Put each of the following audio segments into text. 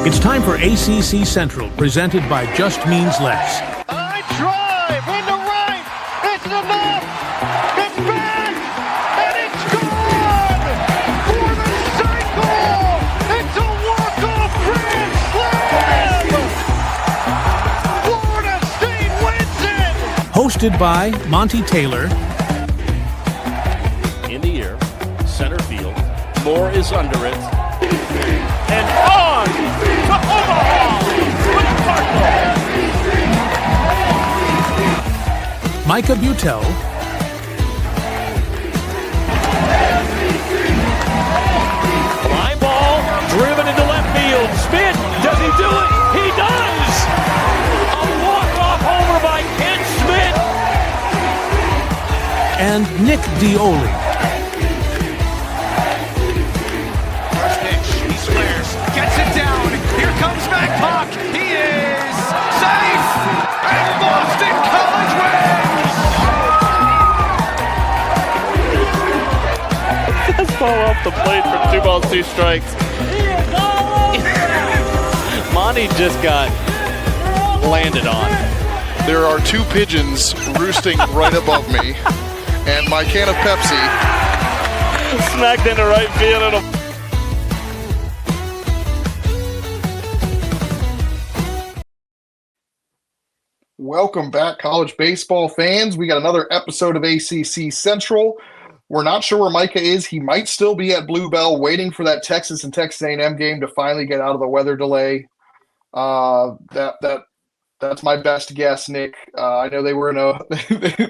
It's time for ACC Central, presented by Just Means Less. I drive into right. It's enough. It's back. And it's gone for the cycle. It's a walk-off grand slam. Florida State wins it. Hosted by Monty Taylor. In the air, center field. Moore is under it. And on to Omaha with the Cardinals. Micah Butel. Fly ball driven into left field. Smith, does he do it? He does! A walk-off homer by Ken Smith. And Nick Dioli. Gets it down. Here comes Hawk. He is safe. And Boston College wins. Fastball off the plate for 2 balls, 2 strikes. Monty just got landed on. There are 2 pigeons roosting right above me, and my can of Pepsi Smacked into right field. And a Welcome back, college baseball fans. We got another episode of ACC Central. We're not sure where Micah is. He might still be at Bluebell waiting for that Texas and Texas A&M game to finally get out of the weather delay. That's my best guess, Nick. I know they were in a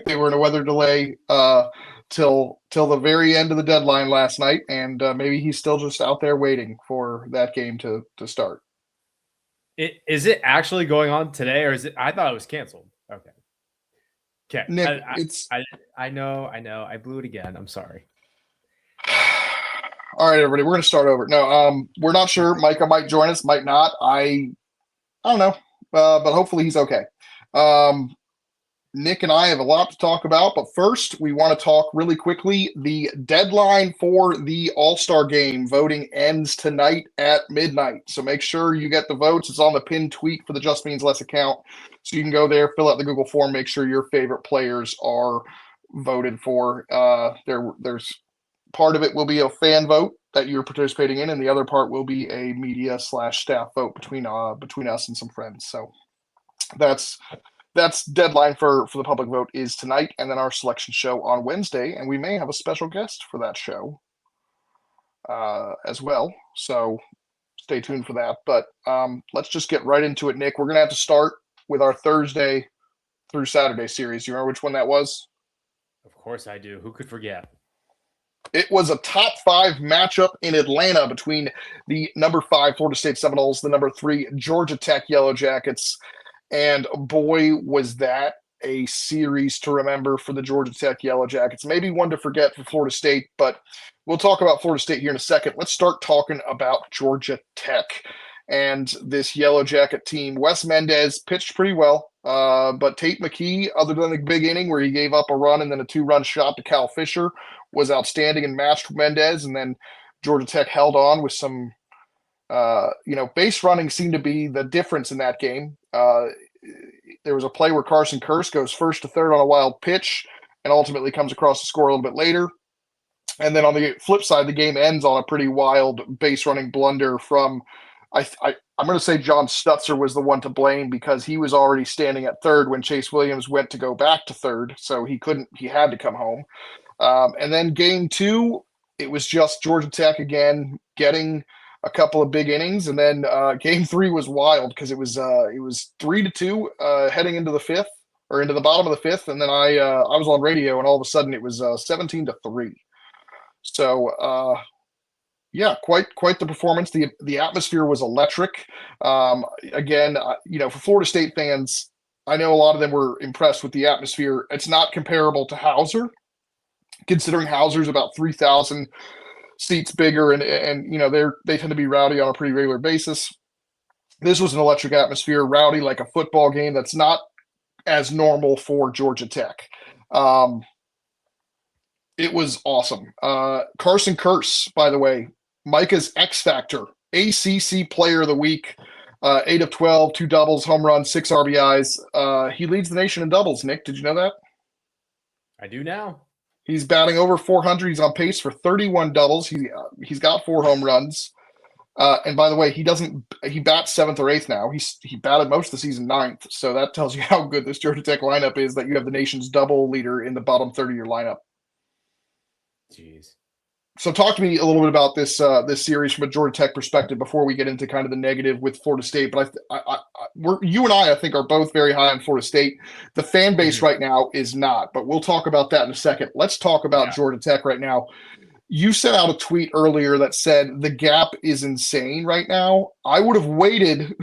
they were in a weather delay till the very end of the deadline last night, and maybe he's still just out there waiting for that game to start. Is it actually going on today, or is it? I thought it was canceled. Okay. Nick, I know. I blew it again. I'm sorry. All right, everybody, we're going to start over. No, we're not sure. Micah might join us, might not. I don't know, but hopefully he's okay. Nick and I have a lot to talk about, but first we want to talk really quickly. The deadline for the All-Star Game voting ends tonight at midnight, so make sure you get the votes. It's on the pinned tweet for the Just Means Less account, so you can go there, fill out the Google form, make sure your favorite players are voted for. There's part of it will be a fan vote that you're participating in, and the other part will be a media/staff vote between us and some friends. So that's deadline for the public vote is tonight, and then our selection show on Wednesday, and we may have a special guest for that show as well. So stay tuned for that. But let's just get right into it, Nick. We're gonna have to start with our Thursday through Saturday series. You remember which one that was? Of course I do. Who could forget? It was a top 5 matchup in Atlanta between the number 5 Florida State Seminoles, the number 3 Georgia Tech Yellow Jackets. And boy, was that a series to remember for the Georgia Tech Yellow Jackets. Maybe one to forget for Florida State, but we'll talk about Florida State here in a second. Let's start talking about Georgia Tech and this Yellow Jacket team. Wes Mendez pitched pretty well, but Tate McKee, other than the big inning where he gave up a run and then a 2-run shot to Cal Fisher, was outstanding and matched Mendez. And then Georgia Tech held on with some base running seemed to be the difference in that game. There was a play where Carson Kearse goes first to third on a wild pitch and ultimately comes across the score a little bit later. And then on the flip side, the game ends on a pretty wild base running blunder from, I'm going to say John Stutzer was the one to blame because he was already standing at third when Chase Williams went to go back to third. So he had to come home. And then game 2, it was just Georgia Tech again getting a couple of big innings, and then game 3 was wild because it was 3-2 heading into the 5th or into the bottom of the 5th, and then I was on radio, and all of a sudden it was 17-3. So yeah, quite the performance. The atmosphere was electric. Again, for Florida State fans, I know a lot of them were impressed with the atmosphere. It's not comparable to Hauser, considering Hauser's about 3,000 seats bigger, and they tend to be rowdy on a pretty regular basis. This was an electric atmosphere, rowdy like a football game. That's not as normal for Georgia Tech. It was awesome. Carson Kearse, by the way, Micah's X factor ACC Player of the Week. 8 of 12, 2 doubles, home runs, 6 RBIs. He leads the nation in doubles, Nick. Did you know that? I do now. He's batting over 400. He's on pace for 31 doubles. He's got 4 home runs. And by the way, he bats 7th or 8th now. He batted most of the season 9th. So that tells you how good this Georgia Tech lineup is, that you have the nation's double leader in the bottom third of your lineup. Jeez. So talk to me a little bit about this series from a Georgia Tech perspective before we get into kind of the negative with Florida State. But you and I think, are both very high on Florida State. The fan base right now is not, but we'll talk about that in a second. Let's talk about Georgia Tech right now. You sent out a tweet earlier that said the gap is insane right now. I would have waited.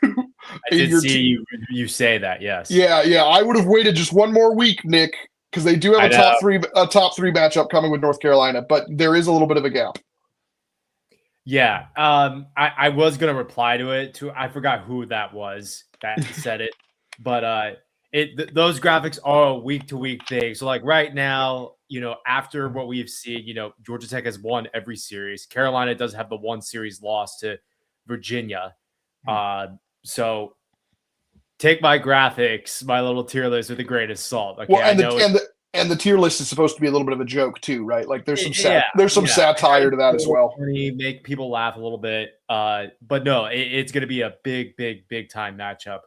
I did see you say that, yes. Yeah. I would have waited just one more week, Nick, because they do have a top three matchup coming with North Carolina, but there is a little bit of a gap. Yeah, I was gonna reply to it too. I forgot who that was that said it, but those graphics are a week to week thing. So like right now, after what we've seen, Georgia Tech has won every series. Carolina does have the one series loss to Virginia. So take my graphics, my little tier list with a grain of salt. Okay, well, and the tier list is supposed to be a little bit of a joke too, right? Like there's some satire to that as well. Make people laugh a little bit, but no, it's going to be a big time matchup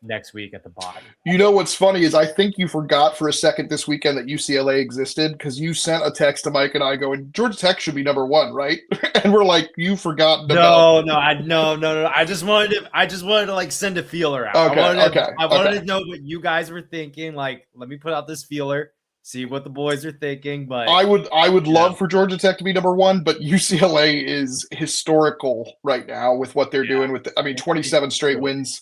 next week at the bottom. You know what's funny is I think you forgot for a second this weekend that UCLA existed, because you sent a text to Mike and I going, Georgia Tech should be number 1, right? And we're like, you forgot. No. I just wanted to like send a feeler out. I wanted to know what you guys were thinking. Like, let me put out this feeler, see what the boys are thinking. But I would love for Georgia Tech to be number 1, but UCLA is historical right now with what they're doing with 27 straight wins.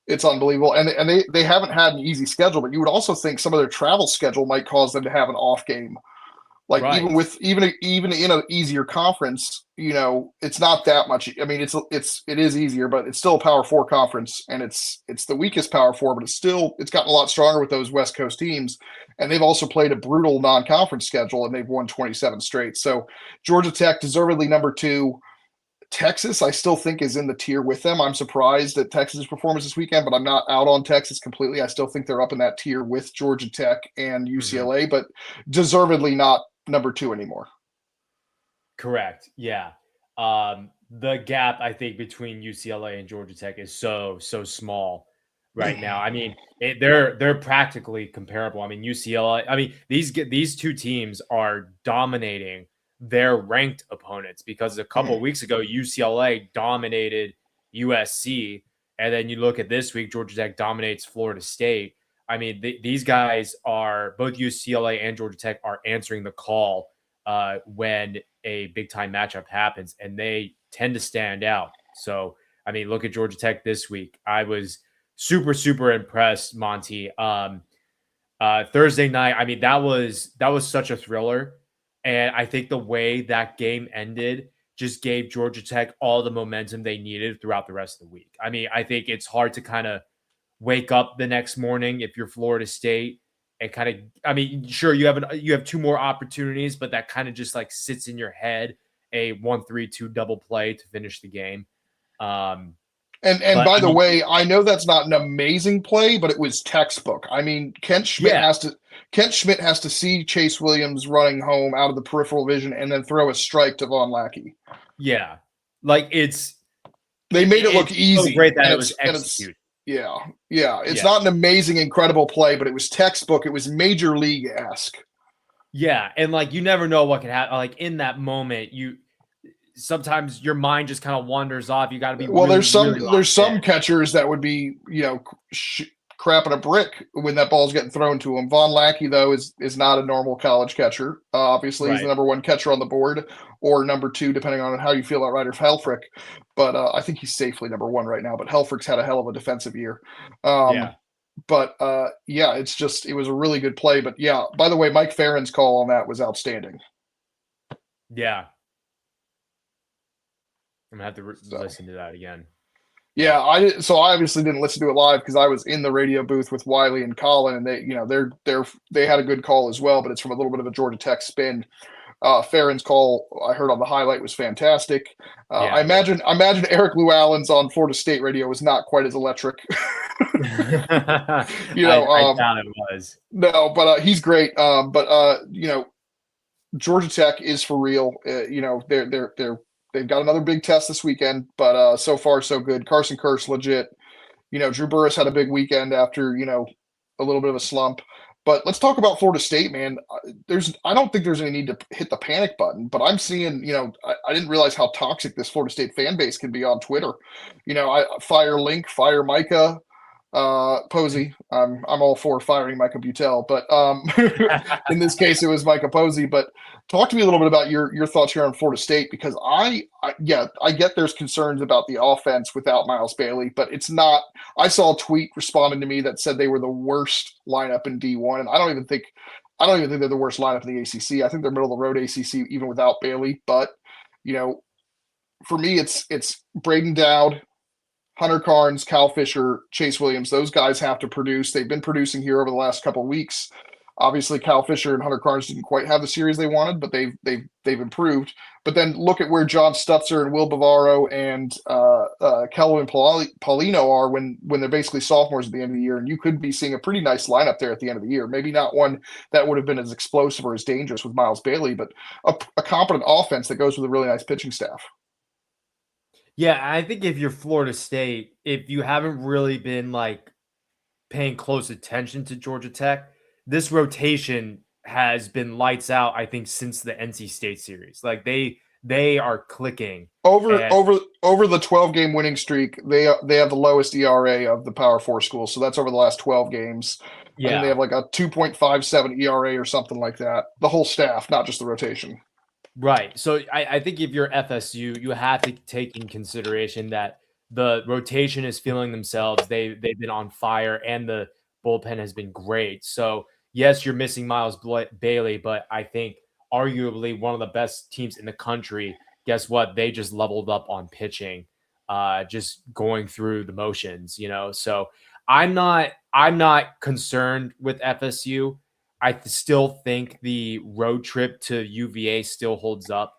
It's unbelievable, and they haven't had an easy schedule. But you would also think some of their travel schedule might cause them to have an off game. Like even in an easier conference, it's not that much. I mean, it is easier, but it's still a Power 4 conference, and it's the weakest Power 4. But it's gotten a lot stronger with those West Coast teams, and they've also played a brutal non-conference schedule, and they've won 27 straight. So Georgia Tech deservedly number 2. Texas, I still think, is in the tier with them. I'm surprised at Texas' performance this weekend, but I'm not out on Texas completely. I still think they're up in that tier with Georgia Tech and UCLA, but deservedly not number 2 anymore. Correct. Yeah. The gap, I think, between UCLA and Georgia Tech is so small right now. I mean, they're practically comparable. I mean, UCLA. These two teams are dominating their ranked opponents, because a couple of weeks ago UCLA dominated USC, and then you look at this week, Georgia Tech dominates Florida State. I mean, these guys are, both UCLA and Georgia Tech are answering the call when a big time matchup happens, and they tend to stand out. So I mean, look at Georgia Tech this week. I was super impressed, Monty. Thursday night, I mean, that was such a thriller. And I think the way that game ended just gave Georgia Tech all the momentum they needed throughout the rest of the week. I mean, I think it's hard to kind of wake up the next morning if you're Florida State and kind of, I mean, sure, you have 2 more opportunities, but that kind of just like sits in your head, a 1-3-2 double play to finish the game. By the way, I know that's not an amazing play, but it was textbook. I mean, Kent Schmidt has to see Chase Williams running home out of the peripheral vision and then throw a strike to Von Lackey. Yeah, like they made it look easy. So great that it was executed. Yeah. It's not an amazing, incredible play, but it was textbook. It was major league-esque. Yeah, and like you never know what can happen. Like in that moment, sometimes your mind just kind of wanders off. You got to be there's some catchers that would be crapping a brick when that ball's getting thrown to him. Von Lackey, though, is not a normal college catcher. Obviously, he's the number 1 catcher on the board, or number 2, depending on how you feel about Ryder Helfrich. But I think he's safely number 1 right now. But Helfrich's had a hell of a defensive year. But it was a really good play. But yeah, by the way, Mike Farron's call on that was outstanding. Yeah. I'm going to have to listen to that again. Yeah, I obviously didn't listen to it live because I was in the radio booth with Wiley and Colin, and they had a good call as well, but it's from a little bit of a Georgia Tech spin. Farron's call I heard on the highlight was fantastic. Yeah, I imagine Eric Llewellyn's on Florida State radio was not quite as electric. I doubt it was. No, but he's great. Georgia Tech is for real. They've got another big test this weekend, but so far so good. Carson Kurtz legit. Drew Burris had a big weekend after a little bit of a slump. But let's talk about Florida State, man. I don't think there's any need to hit the panic button, but I'm seeing, I didn't realize how toxic this Florida State fan base can be on Twitter. I fire Link, fire Micah Posey. I'm all for firing Micah Butel, but in this case it was Micah Posey. But talk to me a little bit about your thoughts here on Florida State, because I get there's concerns about the offense without Miles Bailey, but it's not. I saw a tweet responding to me that said they were the worst lineup in D1, and I don't even think they're the worst lineup in the ACC. I think they're middle of the road ACC even without Bailey. But for me, it's Braden Dowd, Hunter Carnes, Cal Fisher, Chase Williams. Those guys have to produce. They've been producing here over the last couple of weeks. Obviously, Cal Fisher and Hunter Carnes didn't quite have the series they wanted, but they've improved. But then look at where John Stutzer and Will Bavaro and Kelvin Paulino are when they're basically sophomores at the end of the year, and you could be seeing a pretty nice lineup there at the end of the year. Maybe not one that would have been as explosive or as dangerous with Miles Bailey, but a competent offense that goes with a really nice pitching staff. Yeah, I think if you're Florida State, if you haven't really been paying close attention to Georgia Tech, this rotation has been lights out, I think, since the NC State series. They are clicking. Over the 12-game winning streak, they have the lowest ERA of the Power 4 schools. So that's over the last 12 games. Yeah. And they have a 2.57 ERA or something like that. The whole staff, not just the rotation. Right. So I think if you're FSU, you have to take in consideration that the rotation is feeling themselves. They've been on fire, and the bullpen has been great. So yes, you're missing Miles Bailey, but I think arguably one of the best teams in the country. Guess what? They just leveled up on pitching, just going through the motions. So I'm not concerned with FSU. I still think the road trip to UVA still holds up.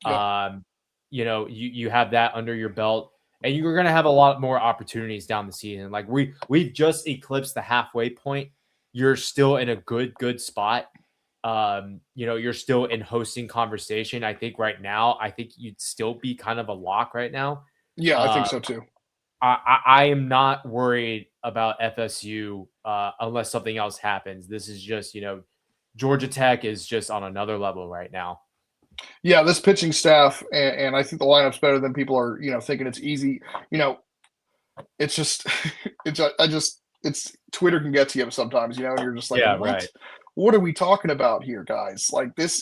Yep. You have that under your belt, and you're going to have a lot more opportunities down the season. We've just eclipsed the halfway point. You're still in a good spot. You're still in hosting conversation. I think right now, you'd still be kind of a lock right now. Yeah, I think so too. I am not worried about FSU unless something else happens. This is just, Georgia Tech is just on another level right now. Yeah, this pitching staff, and I think the lineup's better than people are, thinking it's easy. It's just, it's Twitter can get to you sometimes, and you're just like, yeah, what? Right. What are we talking about here, guys?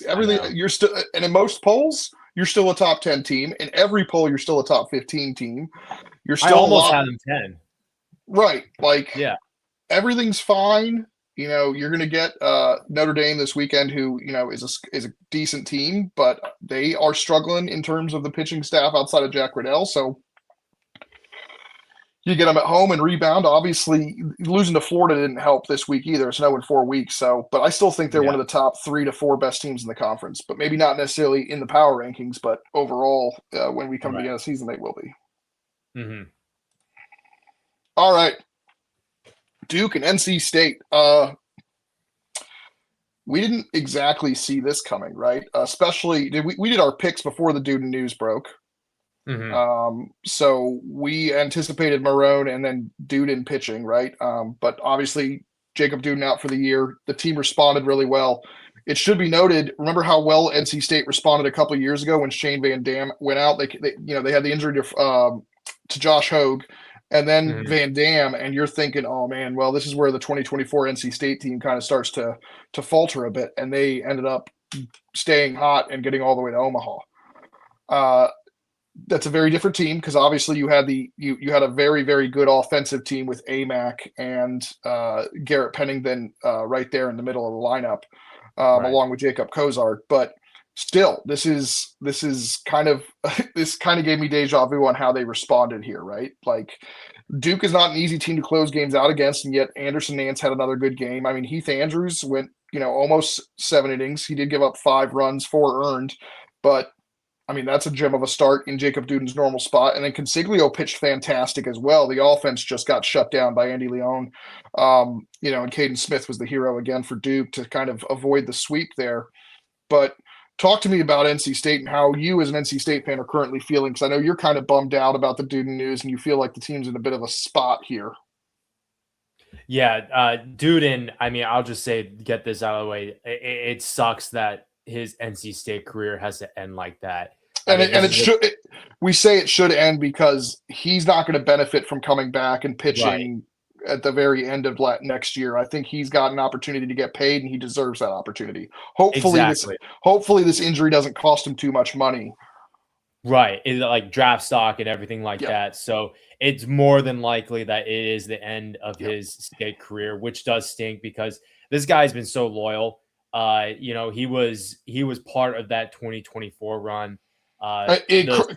Everything, you're still, and in most polls, you're still a top 10 team. In every poll, you're still a top 15 team. You're still I almost had them 10. Right. Yeah. Everything's fine. You're going to get Notre Dame this weekend, who, is a decent team, but they are struggling in terms of the pitching staff outside of Jack Riddell. So you get them at home and rebound. Obviously, losing to Florida didn't help this week either. It's no in 4 weeks. So, but I still think they're one of the top 3 to 4 best teams in the conference, but maybe not necessarily in the power rankings, but overall, when we come to the end of the season, they will be. Mm-hmm. All right. Duke and NC State. We didn't exactly see this coming, right? Especially we did our picks before the Duden news broke. Mm-hmm. So we anticipated Marone and then Duden pitching, right? But obviously Jacob Duden out for the year. The team responded really well. It should be noted. Remember how well NC State responded a couple of years ago when Shane Van Dam went out? They had the injury to Josh Hogue and then Van Dam, and you're thinking, oh man, well, this is where the 2024 NC State team kind of starts to falter a bit, and they ended up staying hot and getting all the way to Omaha. That's a very different team because obviously you had you had a very, very good offensive team with AMAC and Garrett Pennington right there in the middle of the lineup, along with Jacob Kozart. But still, this kind of gave me deja vu on how they responded here, right? Duke is not an easy team to close games out against, and yet Anderson Nance had another good game. I mean, Heath Andrews went almost 7 innings. He did give up 5 runs, 4 earned, but I mean, that's a gem of a start in Jacob Duden's normal spot. And then Consiglio pitched fantastic as well. The offense just got shut down by Andy Leone. And Caden Smith was the hero again for Duke to kind of avoid the sweep there. But talk to me about NC State and how you as an NC State fan are currently feeling, because I know you're kind of bummed out about the Duden news and you feel like the team's in a bit of a spot here. Yeah, Duden, I mean, I'll just say, get this out of the way. It sucks that his NC State career has to end like that. We say it should end because he's not going to benefit from coming back and pitching at the very end of next year. I think he's got an opportunity to get paid, and he deserves that opportunity. Hopefully this injury doesn't cost him too much money. Right. It's like draft stock and everything like that. So it's more than likely that it is the end of his state career, which does stink because this guy's been so loyal. He was part of that 2024 run.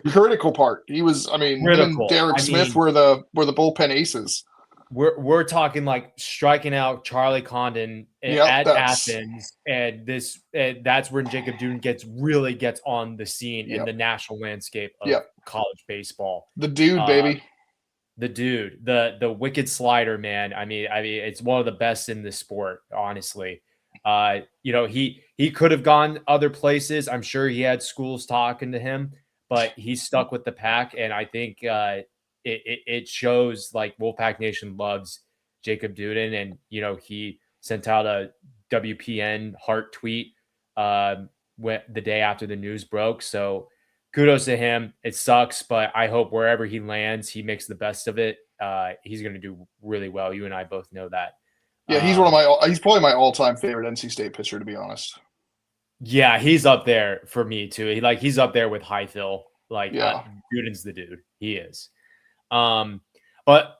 Critical part. He was, him and Derek Smith were the bullpen aces. We're talking like striking out Charlie Condon at Athens, and that's when Jacob Duden really gets on the scene in the national landscape of college baseball. The dude, baby. The dude, the wicked slider, man. I mean, it's one of the best in the sport, honestly. He could have gone other places. I'm sure he had schools talking to him, but he stuck with the pack. And I think it shows like Wolfpack Nation loves Jacob Duden. And, he sent out a WPN heart tweet the day after the news broke. So kudos to him. It sucks, but I hope wherever he lands, he makes the best of it. He's going to do really well. You and I both know that. Yeah, he's he's probably my all-time favorite NC State pitcher, to be honest. Yeah, he's up there for me too. He's up there with Highfill. Duden's the dude. He is. But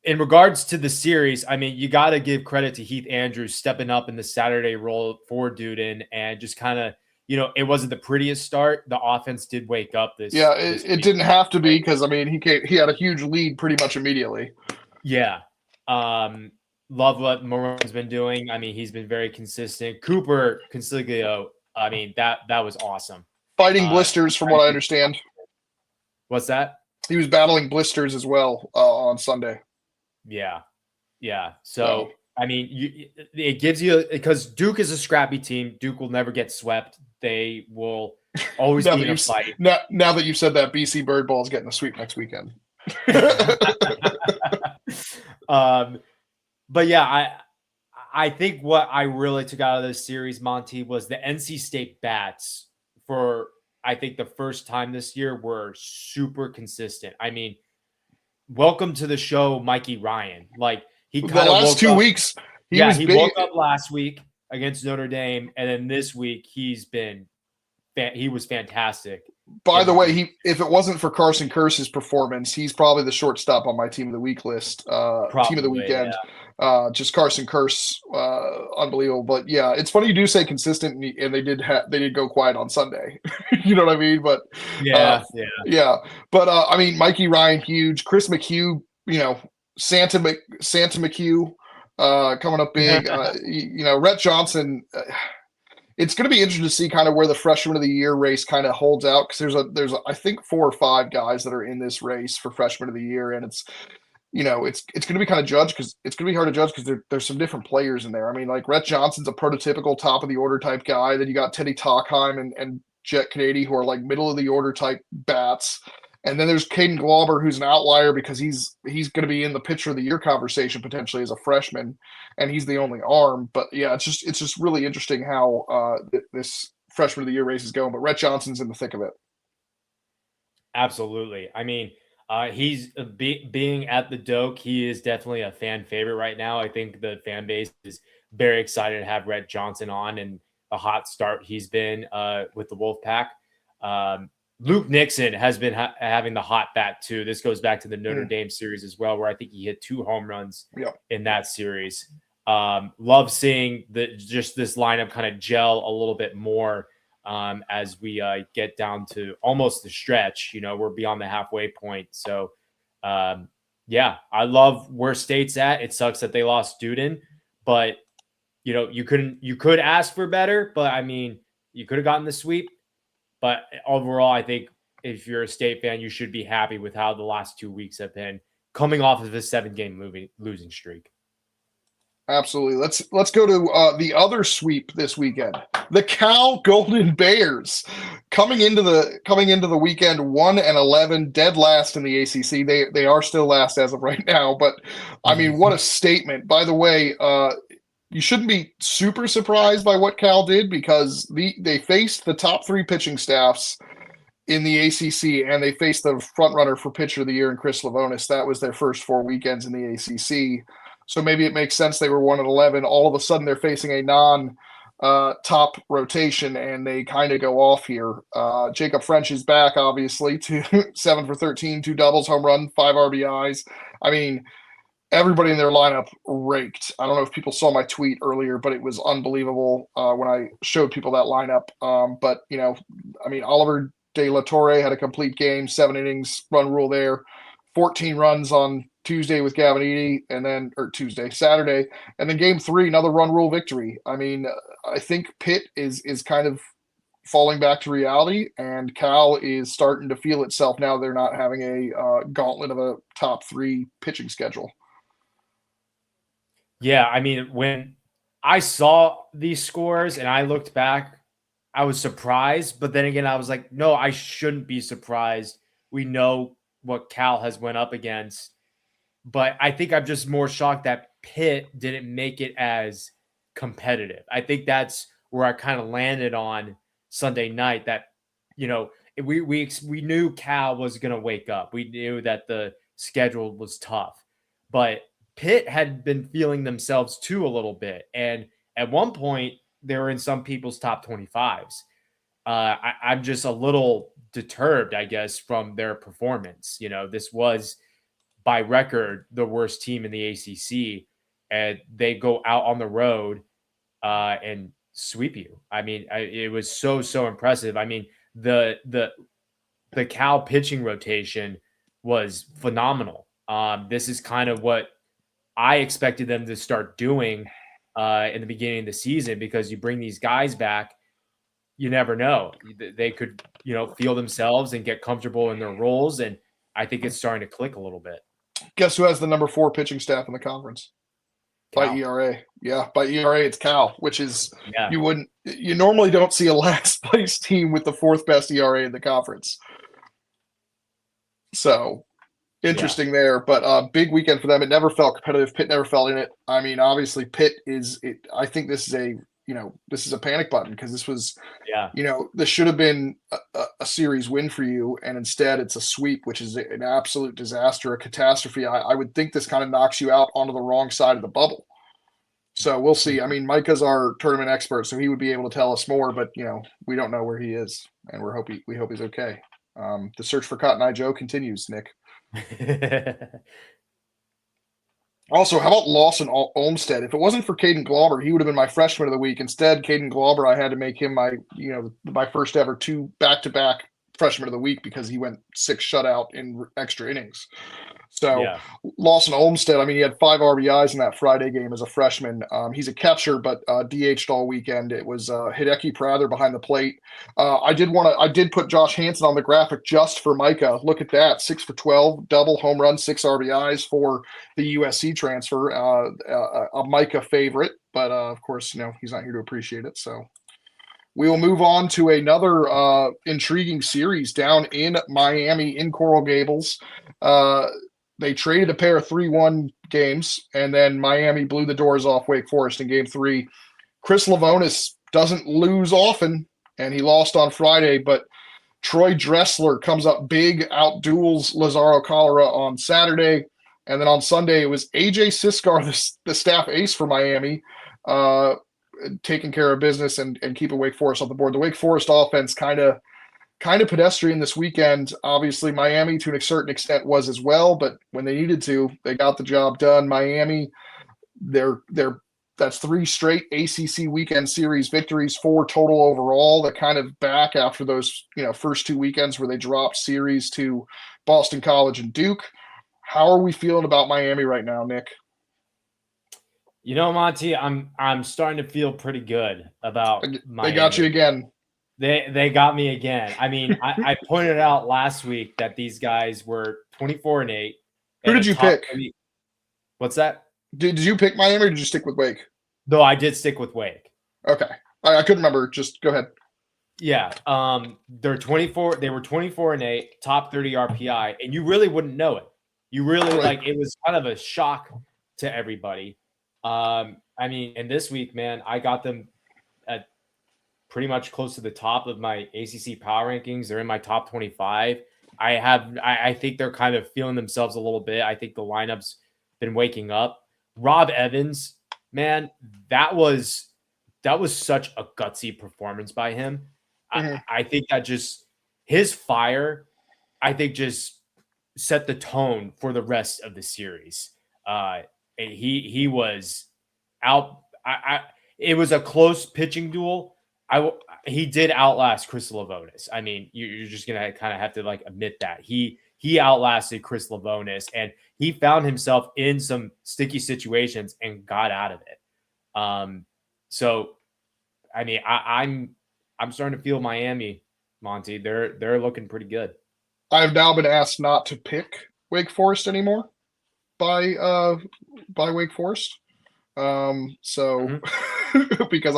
in regards to the series, I mean, you got to give credit to Heath Andrews stepping up in the Saturday role for Duden and just kind of, it wasn't the prettiest start. The offense did wake up this. Yeah, it didn't have to be because he had a huge lead pretty much immediately. Yeah. Love what Maroon's been doing. I mean, he's been very consistent. Cooper Consiglio, I mean, that was awesome. Fighting blisters, from what I understand. What's that? He was battling blisters as well on Sunday. Yeah. So, I mean, it gives you – because Duke is a scrappy team. Duke will never get swept. They will always be in a fight. Now that you've said that, BC Birdball is getting a sweep next weekend. But yeah, I think what I really took out of this series, Monty, was the NC State bats for, I think, the first time this year were super consistent. I mean, welcome to the show, Mikey Ryan. Like, he kind of the last 2 weeks. He woke up last week against Notre Dame, and then this week he was fantastic. By the way, if it wasn't for Carson Curse's performance, he's probably the shortstop on my team of the week list. Team of the weekend. Yeah. Just Carson Curse, unbelievable. But yeah, it's funny you do say consistent, and they did go quiet on Sunday. You know what I mean? But yeah. But I mean, Mikey Ryan, huge. Chris McHugh, Santa McHugh, coming up big. Rhett Johnson. It's going to be interesting to see kind of where the freshman of the year race kind of holds out, because there's I think 4 or 5 guys that are in this race for freshman of the year, and it's going to be kind of judged because it's going to be hard to judge because there's some different players in there. I mean, like Rhett Johnson's a prototypical top of the order type guy. Then you got Teddy Talkheim and Jet Kennedy, who are like middle of the order type bats. And then there's Caden Glauber, who's an outlier because he's going to be in the pitcher of the year conversation potentially as a freshman, and he's the only arm. But yeah, it's just really interesting how this freshman of the year race is going. But Rhett Johnson's in the thick of it. Absolutely. I mean, he's being at the Doak. He is definitely a fan favorite right now. I think the fan base is very excited to have Rhett Johnson on, and the hot start he's been with the Wolfpack. Luke Nixon has been having the hot bat too. This goes back to the Notre Dame series as well, where I think he hit 2 home runs in that series. Love seeing just this lineup kind of gel a little bit more as we get down to almost the stretch. We're beyond the halfway point. So, I love where State's at. It sucks that they lost Duden, but you could ask for better, but I mean, you could have gotten the sweep. But overall, I think if you're a State fan, you should be happy with how the last 2 weeks have been, coming off of a 7-game losing streak. Absolutely. Let's go to the other sweep this weekend. The Cal Golden Bears coming into the weekend 1-11, dead last in the ACC. They are still last as of right now, but I mean, what a statement. By the way, you shouldn't be super surprised by what Cal did, because they faced the top 3 pitching staffs in the ACC, and they faced the front runner for pitcher of the year in Chris Lavonis. That was their first 4 weekends in the ACC. So maybe it makes sense they were 1-11. All of a sudden, they're facing a non-top rotation, and they kind of go off here. Jacob French is back, obviously, to 7 for 13, 2 doubles, home run, 5 RBIs. I mean, everybody in their lineup raked. I don't know if people saw my tweet earlier, but it was unbelievable when I showed people that lineup. But, I mean, Oliver De La Torre had a complete game, 7 innings, run rule there, 14 runs on Tuesday with Gavin Eady, Saturday, and then game 3, another run rule victory. I mean, I think Pitt is kind of falling back to reality, and Cal is starting to feel itself now. They're not having a gauntlet of a top 3 pitching schedule. Yeah, I mean, when I saw these scores and I looked back, I was surprised, but then again, I was like, no, I shouldn't be surprised. We know what Cal has went up against. But I think I'm just more shocked that Pitt didn't make it as competitive. I think that's where I kind of landed on Sunday night, that, we knew Cal was going to wake up. We knew that the schedule was tough. But Pitt had been feeling themselves too a little bit. And at one point, they were in some people's top 25s. I'm just a little deterred, I guess, from their performance. This was, by record, the worst team in the ACC, and they go out on the road and sweep you. I mean, it was so impressive. I mean, the Cal pitching rotation was phenomenal. This is kind of what I expected them to start doing in the beginning of the season, because you bring these guys back, you never know. They could, feel themselves and get comfortable in their roles, and I think it's starting to click a little bit. Guess who has the number 4 pitching staff in the conference? Cal. By ERA. Yeah, by ERA, it's Cal, which is, yeah. You normally don't see a last place team with the 4th best ERA in the conference. So interesting there, but big weekend for them. It never felt competitive. Pitt never felt in it. I mean, obviously Pitt I think this is a panic button, because this was, this should have been a series win for you, and instead it's a sweep, which is an absolute disaster, a catastrophe. I would think this kind of knocks you out onto the wrong side of the bubble. So we'll see. I mean, Micah's our tournament expert, so he would be able to tell us more, but we don't know where he is, and we hope he's okay. The search for Cotton Eye Joe continues, Nick. Also, how about Lawson Olmsted? If it wasn't for Caden Glauber, he would have been my freshman of the week. Instead, Caden Glauber, I had to make him my first ever 2 back-to-back freshman of the week, because he went 6 shutout in extra innings. So Lawson Olmsted, I mean, he had 5 RBIs in that Friday game as a freshman. He's a catcher, but DH'd all weekend. It was Hideki Prather behind the plate. I did put Josh Hansen on the graphic just for Micah. Look at that, 6 for 12, double, home run, 6 RBIs for the USC transfer. A Micah favorite, but of course, he's not here to appreciate it. So we will move on to another intriguing series down in Miami in Coral Gables. They traded a pair of 3-1 games, and then Miami blew the doors off Wake Forest in game 3. Chris Lavonis doesn't lose often, and he lost on Friday, but Troy Dressler comes up big, outduels Lazaro Cholera on Saturday, and then on Sunday it was AJ Siskar, the staff ace for Miami, taking care of business and keeping Wake Forest on the board. The Wake Forest offense kind of pedestrian this weekend. Obviously, Miami to a certain extent was as well, but when they needed to, they got the job done. Miami, that's 3 straight ACC weekend series victories, 4 total overall. They're kind of back after those first 2 weekends where they dropped series to Boston College and Duke. How are we feeling about Miami right now, Nick? You know, Monty, I'm starting to feel pretty good about They got you Miami. again. They got me again. I mean, I pointed out last week that these guys were 24-8. Who did you pick? What's that? Did you pick Miami or did you stick with Wake? No, I did stick with Wake. Okay. I couldn't remember. Just go ahead. Yeah. They're 24. They were 24-8, top 30 RPI, and you really wouldn't know it. You really Right. it was kind of a shock to everybody. I mean, and this week, man, I got them at pretty much close to the top of my ACC power rankings. They're in my top 25. I think they're kind of feeling themselves a little bit. I think the lineup's been waking up. Rob Evans, man, that was such a gutsy performance by him. Mm-hmm. I think that just his fire, I think just set the tone for the rest of the series. He was out. It was a close pitching duel. He did outlast Chris Lavonis. I mean, you're just gonna kind of have to like admit that he outlasted Chris Lavonis, and he found himself in some sticky situations and got out of it. So, I mean, I'm starting to feel Miami, Monty. They're looking pretty good. I've now been asked not to pick Wake Forest anymore by Wake Forest. Because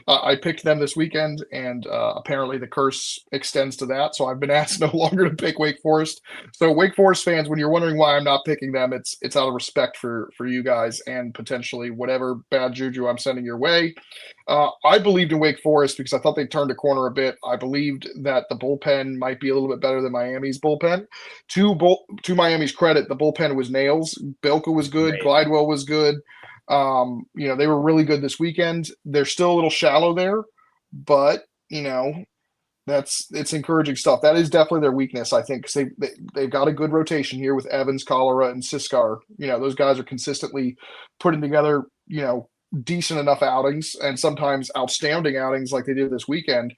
I picked them this weekend, and apparently the curse extends to that. So I've been asked no longer to pick Wake Forest. So Wake Forest fans, when you're wondering why I'm not picking them, it's out of respect for you guys and potentially whatever bad juju I'm sending your way. I believed in Wake Forest because I thought they turned a corner a bit. I believed that the bullpen might be a little bit better than Miami's bullpen. To Miami's credit, the bullpen was nails. Bilka was good. Right. Glidewell was good. They were really good this weekend. They're still a little shallow there, but it's encouraging stuff. That is definitely their weakness, I think, because they've got a good rotation here with Evans, Cholera, and Siskar. Those guys are consistently putting together, decent enough outings and sometimes outstanding outings like they did this weekend.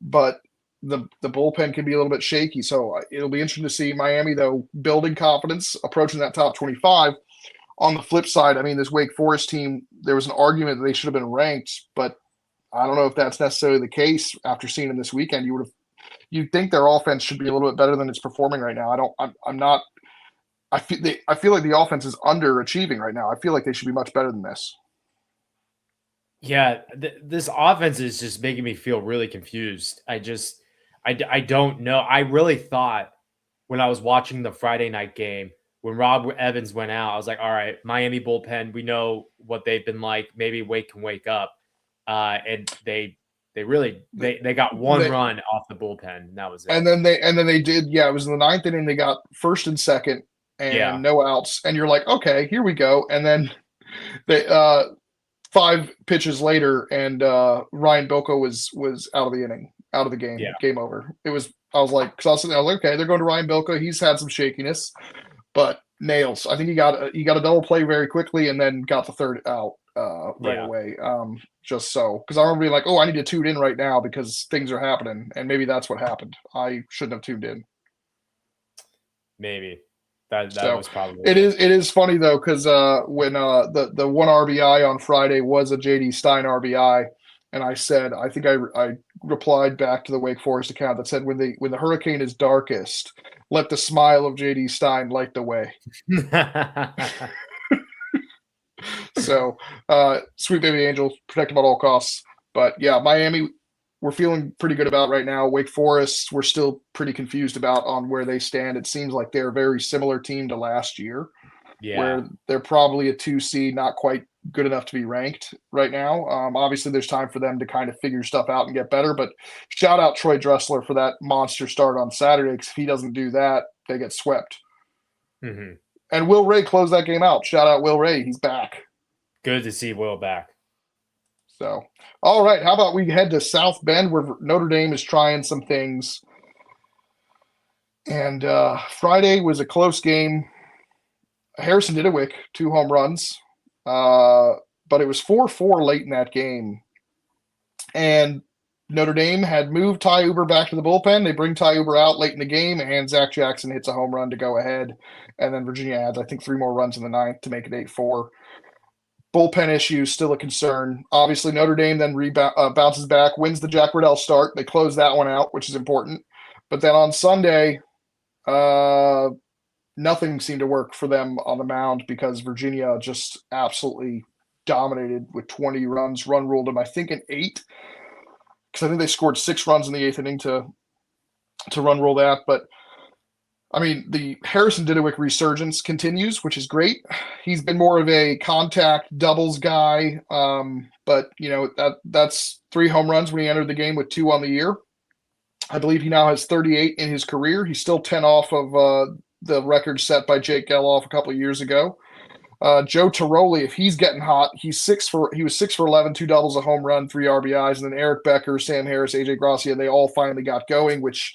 But the bullpen can be a little bit shaky. So it'll be interesting to see Miami, though, building confidence, approaching that top 25. On the flip side, I mean, this Wake Forest team, there was an argument that they should have been ranked, but I don't know if that's necessarily the case after seeing them this weekend. You'd think their offense should be a little bit better than it's performing right now. I feel like the offense is underachieving right now. I feel like they should be much better than this. Yeah, this offense is just making me feel really confused. I don't know. I really thought when I was watching the Friday night game, when Rob Evans went out, I was like, all right, Miami bullpen, we know what they've been like. Maybe Wake can wake up. And they got one run off the bullpen. And that was it. And then they did. Yeah, it was in the ninth inning. They got first and second and no outs. And you're like, okay, here we go. And then they 5 pitches later, and Ryan Bilko was out of the inning, out of the game. Yeah. Game over. I was like, okay, they're going to Ryan Bilko. He's had some shakiness, but nails. I think he got a double play very quickly, and then got the third out right away. Just so, because I remember being like, oh, I need to tune in right now because things are happening, and maybe that's what happened. I shouldn't have tuned in. Maybe that was probably it is funny though, because when the one RBI on Friday was a JD Stein RBI, and I said, I think I replied back to the Wake Forest account that said, when the hurricane is darkest, let the smile of JD Stein light the way. So, sweet baby angel, protect them at all costs. But yeah, Miami, we're feeling pretty good about right now. Wake Forest, we're still pretty confused about on where they stand. It seems like they're a very similar team to last year, where they're probably a 2 seed, not quite good enough to be ranked right now. Obviously, there's time for them to kind of figure stuff out and get better. But shout out Troy Dressler for that monster start on Saturday, because if he doesn't do that, they get swept. Mm-hmm. And Will Ray closed that game out. Shout out Will Ray. He's back. Good to see Will back. So, all right. How about we head to South Bend, where Notre Dame is trying some things. And Friday was a close game. Harrison Didewick, 2 home runs. But it was 4-4 late in that game. And Notre Dame had moved Ty Uber back to the bullpen. They bring Ty Uber out late in the game, and Zach Jackson hits a home run to go ahead. And then Virginia adds, I think, 3 more runs in the ninth to make it 8-4. Bullpen issues still a concern. Obviously, Notre Dame then bounces back, wins the Jack Riddell start. They close that one out, which is important. But then on Sunday, nothing seemed to work for them on the mound because Virginia just absolutely dominated with 20 runs, run ruled them, I think, in 8. Because I think they scored 6 runs in the 8th inning to run rule that. But I mean, the Harrison Didewick resurgence continues, which is great. He's been more of a contact doubles guy, but that's 3 home runs when he entered the game with 2 on the year. I believe he now has 38 in his career. He's still 10 off of the record set by Jake Geloff a couple of years ago. Joe Tiroli, if he's getting hot, he was 6 for 11, 2 doubles, a home run, 3 RBIs, and then Eric Becker, Sam Harris, AJ Gracia, they all finally got going, which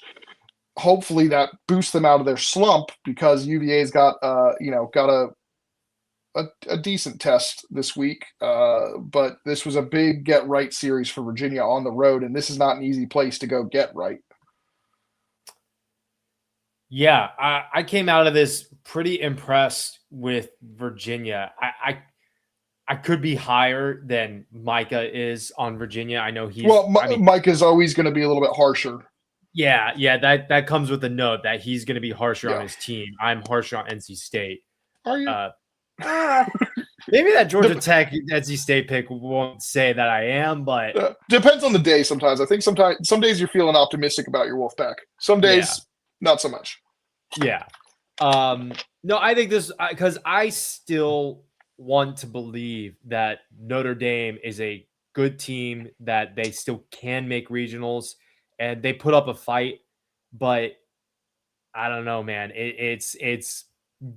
hopefully that boosts them out of their slump because UVA's got a decent test this week. But this was a big get right series for Virginia on the road, and this is not an easy place to go get right. Yeah, I came out of this pretty impressed with Virginia. I could be higher than Micah is on Virginia. I know Micah's always going to be a little bit harsher. Yeah, that comes with the note that he's going to be harsher on his team. I'm harsher on NC State. Are you? Maybe that Georgia Tech NC State pick won't say that I am, but depends on the day. Sometimes I think some days you're feeling optimistic about your Wolfpack. Some days not so much. Yeah. No, I think this because I still want to believe that Notre Dame is a good team, that they still can make regionals. And they put up a fight, but I don't know, man. It's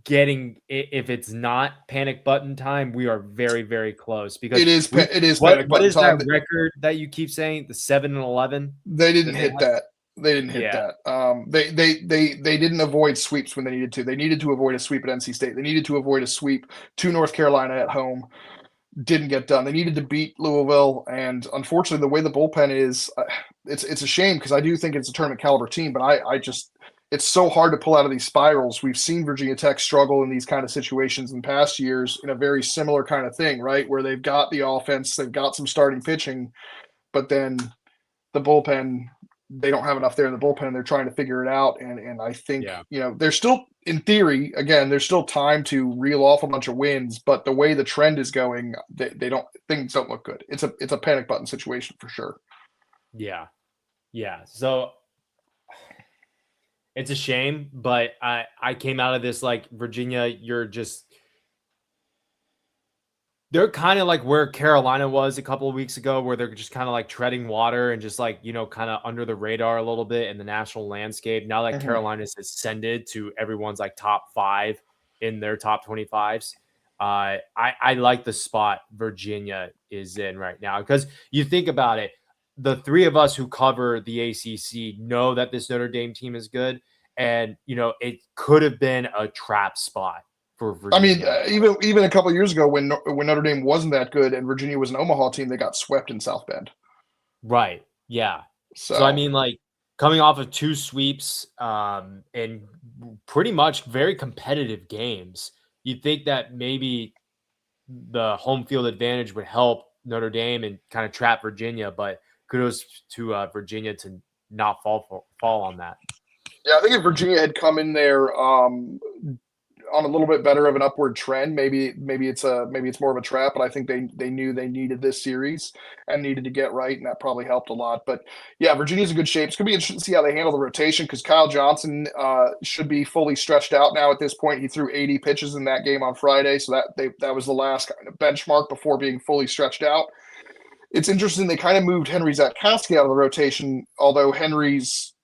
getting, if it's not panic button time, we are very, very close because it is. What is that record that you keep saying? The 7-11. They didn't hit that. They didn't hit that. They didn't avoid sweeps when they needed to. They needed to avoid a sweep at NC State. They needed to avoid a sweep to North Carolina at home. Didn't get done. They needed to beat Louisville, and unfortunately, the way the bullpen is, it's a shame because I do think it's a tournament caliber team, but I just it's so hard to pull out of these spirals. We've seen Virginia Tech struggle in these kind of situations in past years in a very similar kind of thing, right? Where they've got the offense, they've got some starting pitching, but then the bullpen, they don't have enough there in the bullpen. They're trying to figure it out, and I think they're still, in theory, again, there's still time to reel off a bunch of wins, but the way the trend is going, things don't look good. It's a panic button situation for sure. Yeah. So it's a shame, but I came out of this like Virginia. They're kind of like where Carolina was a couple of weeks ago, where they're just kind of like treading water and just like, kind of under the radar a little bit in the national landscape. Now that Carolina's ascended to everyone's like top 5 in their top 25s, I like the spot Virginia is in right now because you think about it, the 3 of us who cover the ACC know that this Notre Dame team is good, and it could have been a trap spot. I mean, even a couple of years ago when Notre Dame wasn't that good and Virginia was an Omaha team, they got swept in South Bend. Right. Yeah. So I mean, like coming off of 2 sweeps and pretty much very competitive games, you'd think that maybe the home field advantage would help Notre Dame and kind of trap Virginia, but kudos to Virginia to not fall on that. Yeah, I think if Virginia had come in there on a little bit better of an upward trend, maybe it's more of a trap, but I think they knew they needed this series and needed to get right, and that probably helped a lot. But yeah, Virginia's in good shape. It's gonna be interesting to see how they handle the rotation because Kyle Johnson should be fully stretched out now at this point. He threw 80 pitches in that game on Friday, so that was the last kind of benchmark before being fully stretched out. It's interesting, they kind of moved Henry Zatkowski out of the rotation, although Henry's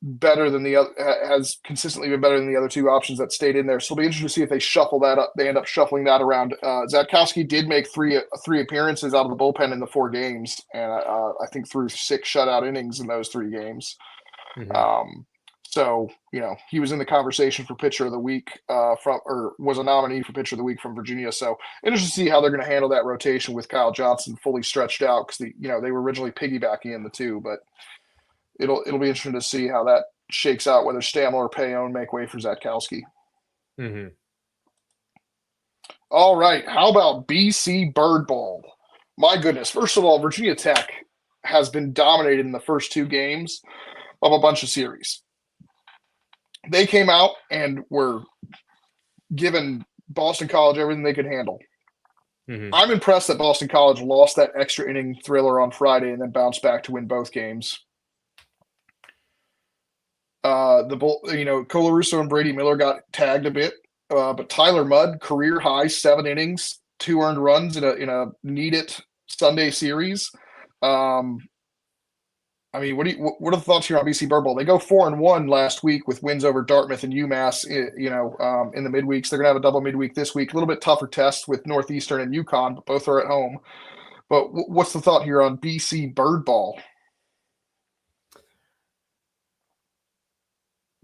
better than the other, has consistently been better than the other 2 options that stayed in there. So it'll be interesting to see if they shuffle that up. They end up shuffling that around. Zatkowski did make three appearances out of the bullpen in the 4 games, and I think threw 6 shutout innings in those 3 games. So he was in the conversation for pitcher of the week was a nominee for pitcher of the week from Virginia. So interesting to see how they're going to handle that rotation with Kyle Johnson fully stretched out because they were originally piggybacking in the 2, but it'll be interesting to see how that shakes out, whether Stamler or Payon make way for Zatkowski. All right. How about BC Birdball? My goodness. First of all, Virginia Tech has been dominated in the first two games of a bunch of series. They came out and were given Boston College everything they could handle. Mm-hmm. I'm impressed that Boston College lost that extra inning thriller on Friday and then bounced back to win both games. Colarusso and Brady Miller got tagged a bit, but Tyler Mudd, career high 7 innings, 2 earned runs in a needed Sunday series. What are the thoughts here on BC Birdball? They go 4-1 last week with wins over Dartmouth and UMass. In the midweeks, they're going to have a double midweek this week. A little bit tougher test with Northeastern and UConn, but both are at home. But what's the thought here on BC Birdball?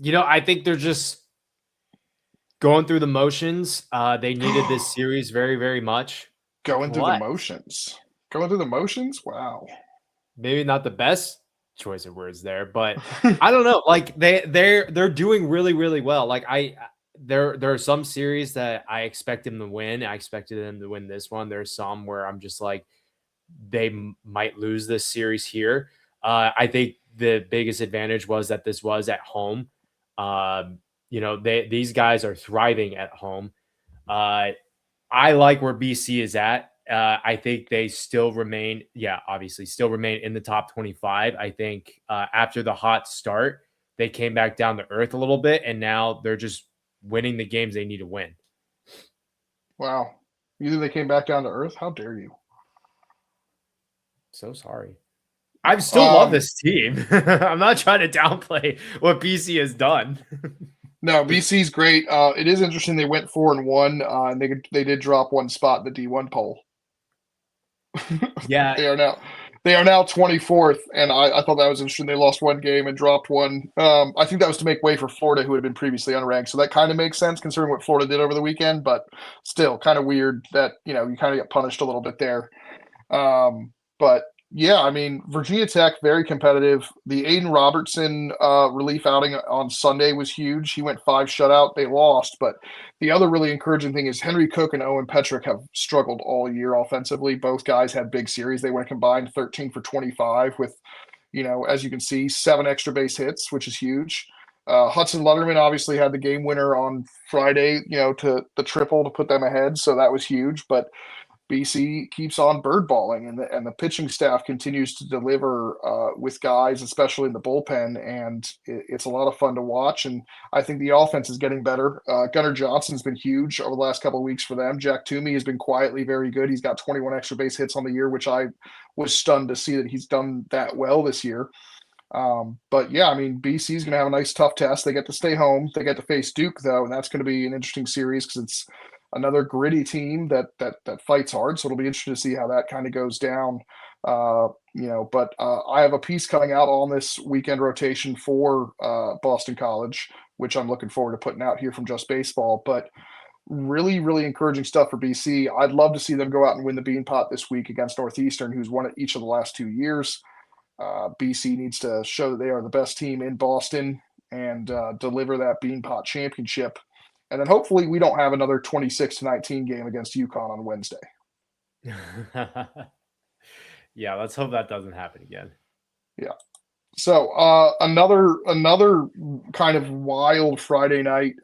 I think they're just going through the motions. They needed this series very, very much. Going through the motions? Wow. Maybe not the best choice of words there, but I don't know. Like they're doing really, really well. Like there are some series that I expect them to win. I expected them to win this one. There's some where I'm just like, they might lose this series here. I think the biggest advantage was that this was at home. These guys are thriving at home. I like where BC is at. I think they still remain in the top 25. I think after the hot start, they came back down to earth a little bit, and now they're just winning the games they need to win. Wow. You think they came back down to earth? How dare you? So sorry. I still love this team. I'm not trying to downplay what BC has done. No, BC's great. It is interesting they went 4-1, and they did drop one spot in the D1 poll. Yeah, they are now 24th, and I thought that was interesting. They lost one game and dropped one. I think that was to make way for Florida, who had been previously unranked. So that kind of makes sense considering what Florida did over the weekend, but still kind of weird that you kind of get punished a little bit there. But yeah, I mean, Virginia Tech, very competitive. The Aiden Robertson relief outing on Sunday was huge. He went 5 shutout. They lost. But the other really encouraging thing is Henry Cook and Owen Petrick have struggled all year offensively. Both guys had big series. They went combined 13 for 25 with, as you can see, 7 extra base hits, which is huge. Hudson Lutterman obviously had the game winner on Friday, to the triple to put them ahead. So that was huge. But BC keeps on birdballing, and the pitching staff continues to deliver with guys, especially in the bullpen, and it's a lot of fun to watch. And I think the offense is getting better. Gunnar Johnson's been huge over the last couple of weeks for them. Jack Toomey has been quietly very good. He's got 21 extra base hits on the year, which I was stunned to see that he's done that well this year. But yeah, I mean, BC's going to have a nice tough test. They get to stay home. They get to face Duke though, and that's going to be an interesting series because it's another gritty team that fights hard. So it'll be interesting to see how that kind of goes down. But I have a piece coming out on this weekend rotation for Boston College, which I'm looking forward to putting out here from Just Baseball. But really, really encouraging stuff for BC. I'd love to see them go out and win the Beanpot this week against Northeastern, who's won it each of the last 2 years. BC needs to show that they are the best team in Boston and deliver that Beanpot championship. And then hopefully we don't have another 26-19 game against UConn on Wednesday. Yeah, let's hope that doesn't happen again. Yeah. So another kind of wild Friday night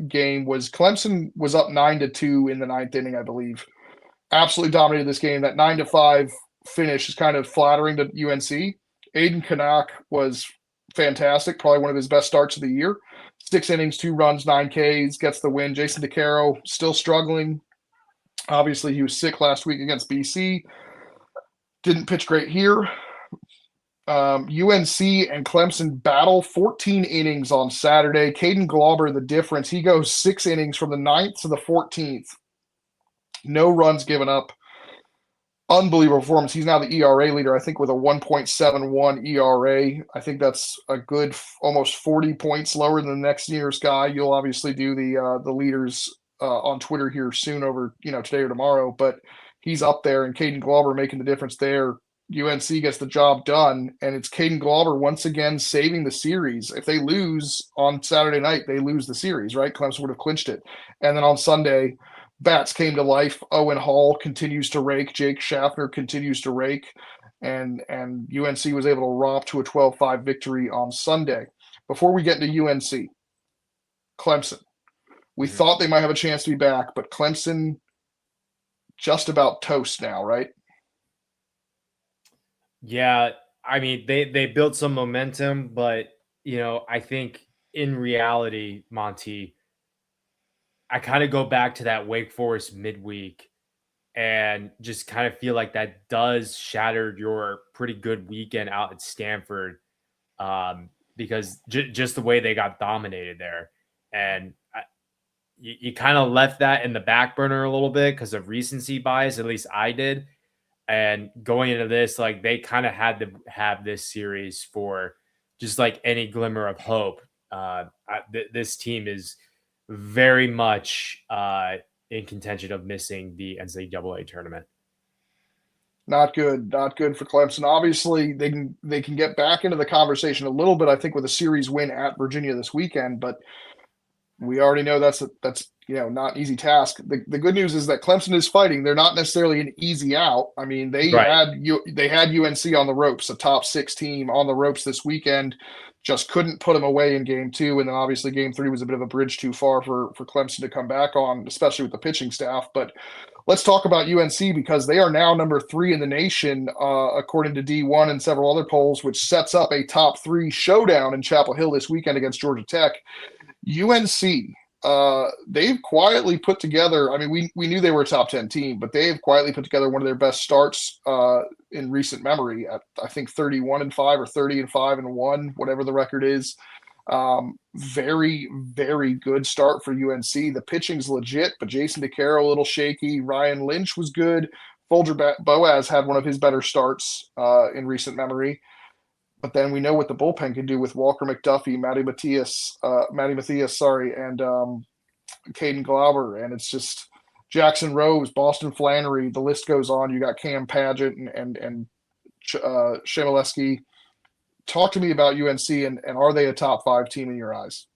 game was Clemson was up 9-2 in the 9th inning, I believe. Absolutely dominated this game. That 9-5 finish is kind of flattering to UNC. Aiden Kanak was fantastic, probably one of his best starts of the year. 6 innings, 2 runs, 9 Ks, gets the win. Jason DeCaro still struggling. Obviously, he was sick last week against BC. Didn't pitch great here. UNC and Clemson battle 14 innings on Saturday. Caden Glauber, the difference. He goes 6 innings from the 9th to the 14th. No runs given up. Unbelievable performance. He's now the ERA leader, I think, with a 1.71 ERA. I think that's a good almost 40 points lower than the next nearest guy. You'll obviously do the leaders on Twitter here soon over today or tomorrow, but he's up there, and Caden Glauber making the difference there. UNC gets the job done, and it's Caden Glauber once again saving the series. If they lose on Saturday night, they lose the series, right? Clemson would have clinched it. And then on Sunday, bats came to life. Owen Hall continues to rake. Jake Schaffner continues to rake. And UNC was able to romp to a 12-5 victory on Sunday. Before we get into UNC, Clemson. We thought they might have a chance to be back, but Clemson just about toast now, right? Yeah, I mean, they built some momentum, but, I think in reality, Monty, I kind of go back to that Wake Forest midweek and just kind of feel like that does shatter your pretty good weekend out at Stanford, because just the way they got dominated there. And you kind of left that in the back burner a little bit because of recency bias, at least I did. And going into this, like, they kind of had to have this series for just like any glimmer of hope. This team is very much in contention of missing the NCAA tournament. Not good for Clemson. Obviously, they can get back into the conversation a little bit, I think, with a series win at Virginia this weekend, but we already know that's not an easy task. The good news is that Clemson is fighting. They're not necessarily an easy out. I mean, they had UNC on the ropes, a top 6 team on the ropes this weekend. Just couldn't put them away in game 2, and then obviously game 3 was a bit of a bridge too far for Clemson to come back on, especially with the pitching staff. But let's talk about UNC because they are now number 3 in the nation, according to D1 and several other polls, which sets up a top 3 showdown in Chapel Hill this weekend against Georgia Tech. UNC, they've quietly put together, I mean, we knew they were a top 10 team, but they've quietly put together one of their best starts in recent memory at, I think, 31-5 or 30-5-1, whatever the record is. Very, very good start for UNC. The pitching's legit, but Jason DeCaro a little shaky. Ryan Lynch was good. Folger Boaz had one of his better starts in recent memory. But then we know what the bullpen can do with Walker McDuffie, Matty Matthias, and Caden Glauber. And it's just Jackson Rose, Boston Flannery, the list goes on. You got Cam Paget and Shamileski. Talk to me about UNC, and are they a top 5 team in your eyes?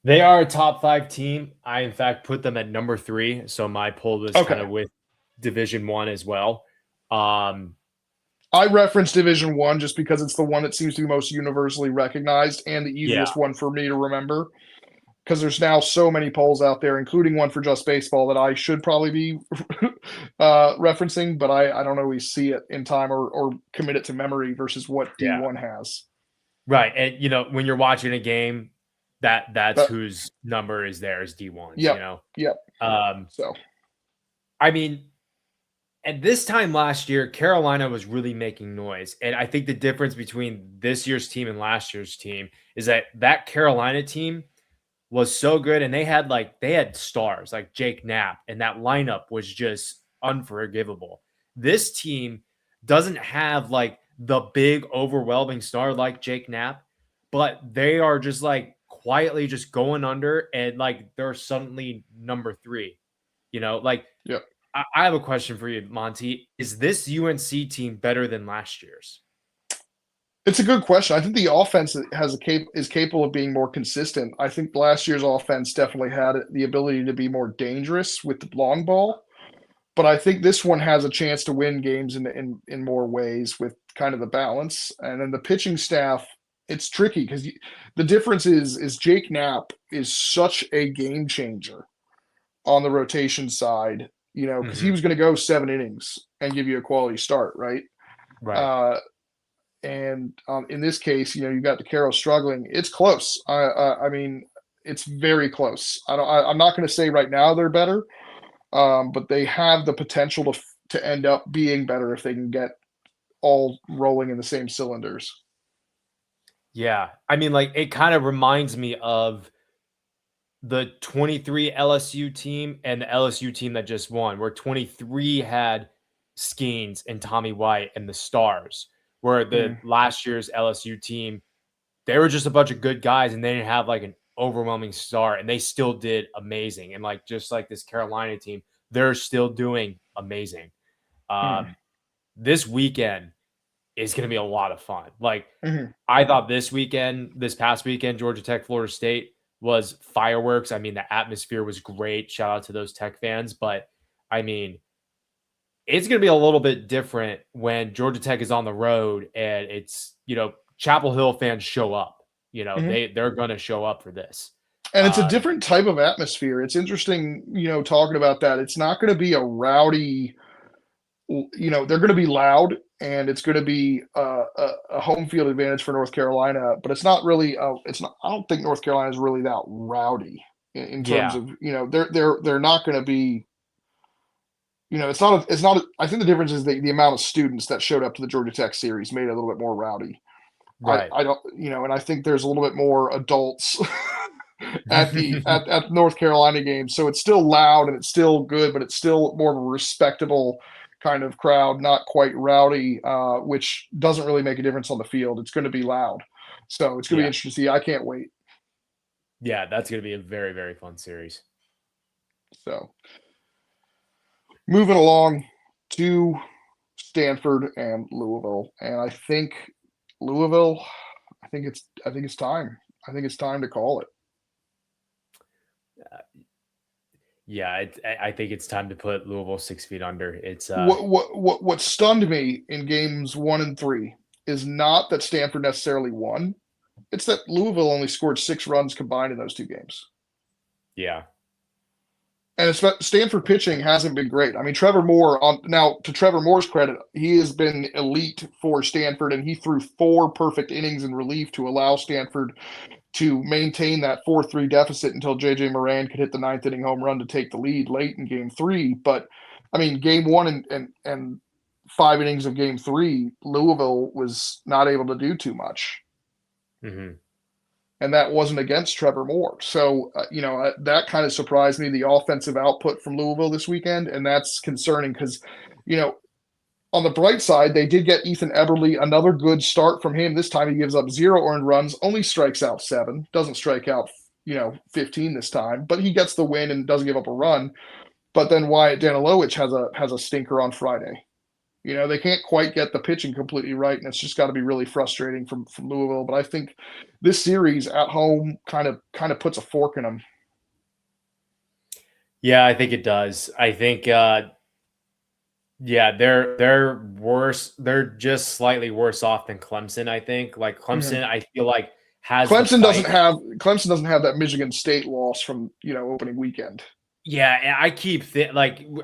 They are a top 5 team. I, in fact, put them at number 3. So my poll was kind of with Division I as well. I reference Division I just because it's the one that seems to be most universally recognized and the easiest one for me to remember. Because there's now so many polls out there, including one for Just Baseball, that I should probably be referencing, but I don't always see it in time or commit it to memory versus what D1 has. Right. And, when you're watching a game, that's whose number is there is D1. Yep. Yep. So, I mean, at this time last year, Carolina was really making noise. And I think the difference between this year's team and last year's team is that Carolina team was so good. And they had stars like Jake Knapp, and that lineup was just unforgivable. This team doesn't have like the big overwhelming star like Jake Knapp, but they are just like quietly just going under, and like they're suddenly number 3, Yep. I have a question for you, Monty. Is this UNC team better than last year's? It's a good question. I think the offense is capable of being more consistent. I think last year's offense definitely had the ability to be more dangerous with the long ball, but I think this one has a chance to win games in more ways with kind of the balance. And then the pitching staff, it's tricky because the difference is Jake Knapp is such a game changer on the rotation side. Because he was going to go 7 innings and give you a quality start, right? Right. And in this case, you got DeCaro struggling. It's close. I mean, it's very close. I'm not going to say right now they're better, but they have the potential to end up being better if they can get all rolling in the same cylinders. Yeah. I mean, like, it kind of reminds me of the 23 LSU team and the LSU team that just won, where 23 had Skeens and Tommy White and the Stars, where the last year's LSU team, they were just a bunch of good guys and they didn't have like an overwhelming star, and they still did amazing. And like, just like this Carolina team, they're still doing amazing. This weekend is going to be a lot of fun. Like, I thought this past weekend, Georgia Tech, Florida State was fireworks. I mean, the atmosphere was great. Shout out to those Tech fans. But I mean, it's going to be a little bit different when Georgia Tech is on the road and it's, Chapel Hill fans show up. They're going to show up for this. And it's a different type of atmosphere. It's interesting, talking about that. It's not going to be a rowdy, they're going to be loud, and it's going to be a home field advantage for North Carolina, but it's not really, I don't think North Carolina is really that rowdy in terms of, they're not going to be, it's not, I think the difference is the amount of students that showed up to the Georgia Tech series made it a little bit more rowdy. Right. I don't, and I think there's a little bit more adults at the North Carolina game. So it's still loud and it's still good, but it's still more of a respectable kind of crowd, not quite rowdy, which doesn't really make a difference on the field. It's going to be loud. So it's going to be interesting to see. I can't wait. Yeah, that's going to be a very, very fun series. So moving along to Stanford and Louisville. And I think Louisville, I think it's time. I think it's time to call it. I think it's time to put Louisville 6 feet under. It's what stunned me in games 1 and 3 is not that Stanford necessarily won. It's that Louisville only scored 6 runs combined in those 2 games. Yeah. And Stanford pitching hasn't been great. I mean, Trevor Moore, now to Trevor Moore's credit, he has been elite for Stanford, and he threw 4 perfect innings in relief to allow Stanford to maintain that 4-3 deficit until J.J. Moran could hit the 9th inning home run to take the lead late in game 3. But, I mean, game 1 and 5 innings of game 3, Louisville was not able to do too much. Mm-hmm. And that wasn't against Trevor Moore. So, that kind of surprised me, the offensive output from Louisville this weekend. And that's concerning because, on the bright side, they did get Ethan Eberle, another good start from him. This time he gives up 0 earned runs, only strikes out 7, doesn't strike out, 15 this time, but he gets the win and doesn't give up a run. But then Wyatt Danilowicz has a stinker on Friday. They can't quite get the pitching completely right, and it's just got to be really frustrating from Louisville. But I think this series at home kind of puts a fork in them. Yeah, I think it does. I think, they're worse. They're just slightly worse off than Clemson. I think, like Clemson, I feel like has Clemson doesn't have that Michigan State loss from opening weekend. Yeah, and I keep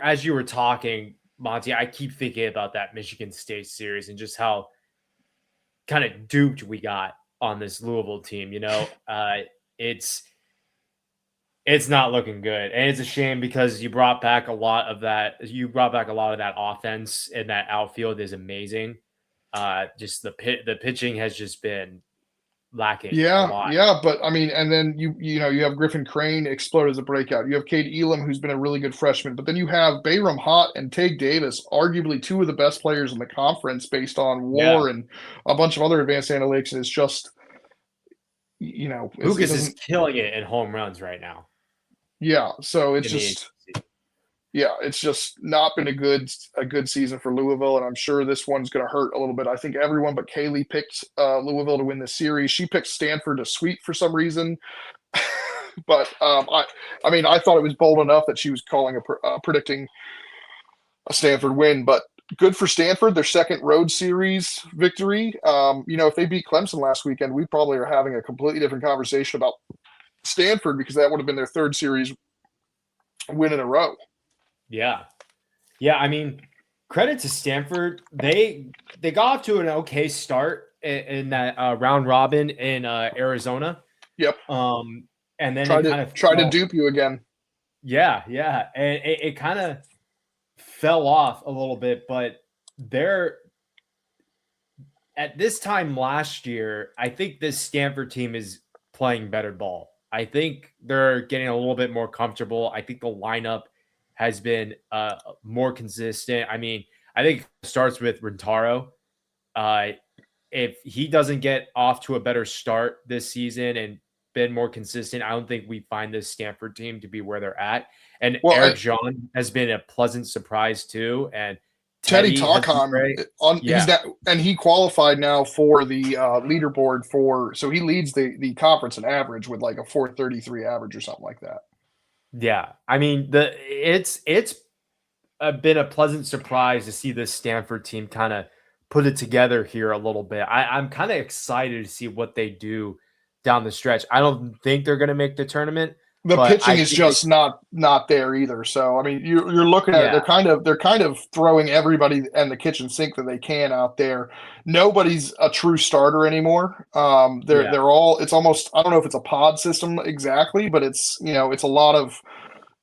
as you were talking, Monty, I keep thinking about that Michigan State series and just how kind of duped we got on this Louisville team. It's not looking good, and it's a shame because you brought back a lot of that. You brought back a lot of that offense, and that outfield is amazing. Just the pitching has just been lacking. Yeah, but I mean, and then you have Griffin Crane explode as a breakout. You have Cade Elam, who's been a really good freshman, but then you have Bayram Hott and Tate Davis, arguably 2 of the best players in the conference based on WAR and a bunch of other advanced analytics. And it's just, Lucas is killing it in home runs right now. Yeah, so it's just not been a good season for Louisville, and I'm sure this one's going to hurt a little bit. I think everyone but Kaylee picked Louisville to win the series. She picked Stanford to sweep for some reason, but I thought it was bold enough that she was predicting a Stanford win. But good for Stanford, their second road series victory. If they beat Clemson last weekend, we probably are having a completely different conversation about Stanford because that would have been their third series win in a row. Yeah. I mean, credit to Stanford. They got off to an okay start in that round robin in Arizona. Yep. And then tried to dupe you again. Yeah. And it kind of fell off a little bit, but at this time last year, I think this Stanford team is playing better ball. I think they're getting a little bit more comfortable. I think the lineup has been more consistent. I mean, I think it starts with Rentaro. If he doesn't get off to a better start this season and been more consistent, I don't think we find this Stanford team to be where they're at. And Eric Jean has been a pleasant surprise too. And Teddy has been Talkham great. he's that, and he qualified now for the leaderboard so he leads the conference in average with like a 433 average or something like that. Yeah, I mean it's been a pleasant surprise to see this Stanford team kind of put it together here a little bit. I'm kind of excited to see what they do down the stretch. I don't think they're going to make the tournament. The but pitching I is think just not there either. So I mean, you're looking at it, they're kind of throwing everybody and the kitchen sink that they can out there. Nobody's a true starter anymore. They're all. It's almost, I don't know if it's a pod system exactly, but it's it's a lot of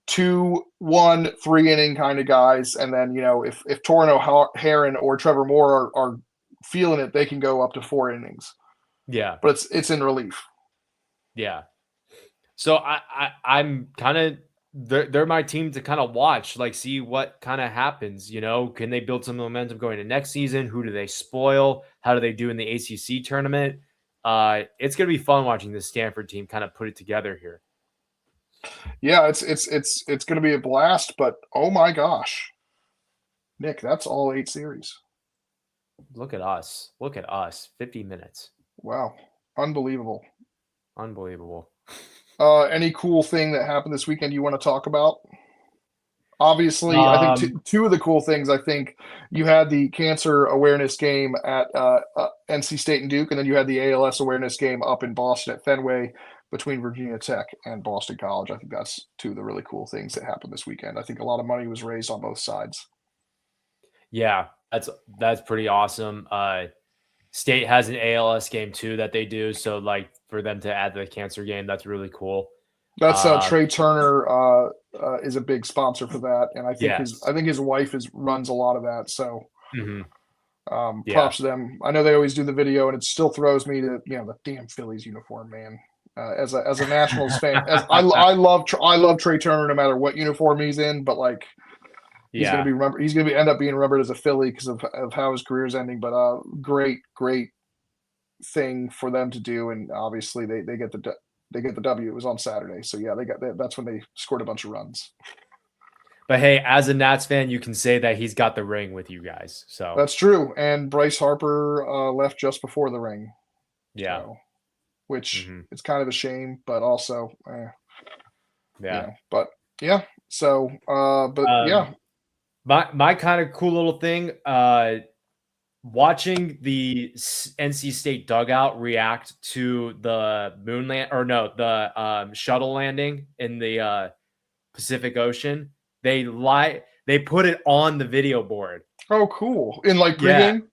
2, 1, 3 inning kind of guys, and then if Torino Heron or Trevor Moore are feeling it, they can go up to 4 innings. Yeah, but it's in relief. Yeah. So I'm kind of they're my team to kind of watch, like see what kind of happens. Can they build some momentum going to next season? Who do they spoil? How do they do in the ACC tournament? It's gonna be fun watching this Stanford team kind of put it together here. Yeah, it's gonna be a blast. But oh my gosh, Nick, that's all 8 series. Look at us. 50 minutes. Wow, unbelievable. Any cool thing that happened this weekend you want to talk about? Obviously, I think two of the cool things, I think you had the cancer awareness game at NC State and Duke, and then you had the ALS awareness game up in Boston at Fenway between Virginia Tech and Boston College. I think that's 2 of the really cool things that happened this weekend. I think a lot of money was raised on both sides. Yeah, that's pretty awesome. State has an ALS game too that they do, so like for them to add the cancer game, that's really cool. That's Trey Turner is a big sponsor for that, and I think his wife runs a lot of that. So props to them. I know they always do the video, and it still throws me to the damn Phillies uniform, man. As a Nationals fan, I love Trey Turner no matter what uniform he's in, but like. He's going to end up being remembered as a Philly because of how his career is ending. But great thing for them to do, and obviously they get the W. It was on Saturday, so yeah, that's when they scored a bunch of runs. But hey, as a Nats fan, you can say that he's got the ring with you guys. So that's true. And Bryce Harper left just before the ring. Yeah, which it's kind of a shame, but also, but yeah. So, yeah. My kind of cool little thing, watching the NC State dugout react to the shuttle landing in the Pacific Ocean. They put it on the video board. Oh, cool! In like pregame?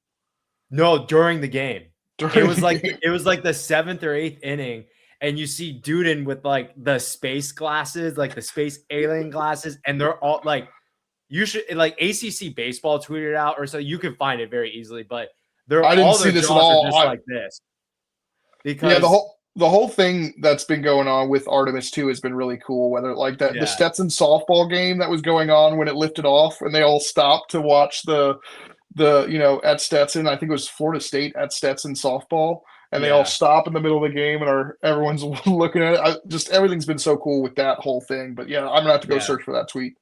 No, during the game. It was like the 7th or 8th inning, and you see Duden with like the space glasses, like the space alien glasses, and they're all like. You should like ACC baseball tweeted it out, or so you can find it very easily. But I didn't see this at all. Just like this, because the whole thing that's been going on with Artemis too has been really cool. Whether like that the Stetson softball game that was going on when it lifted off, and they all stopped to watch the at Stetson. I think it was Florida State at Stetson softball, and they all stop in the middle of the game and everyone's looking at it. Everything's been so cool with that whole thing. But yeah, I'm gonna have to go search for that tweet.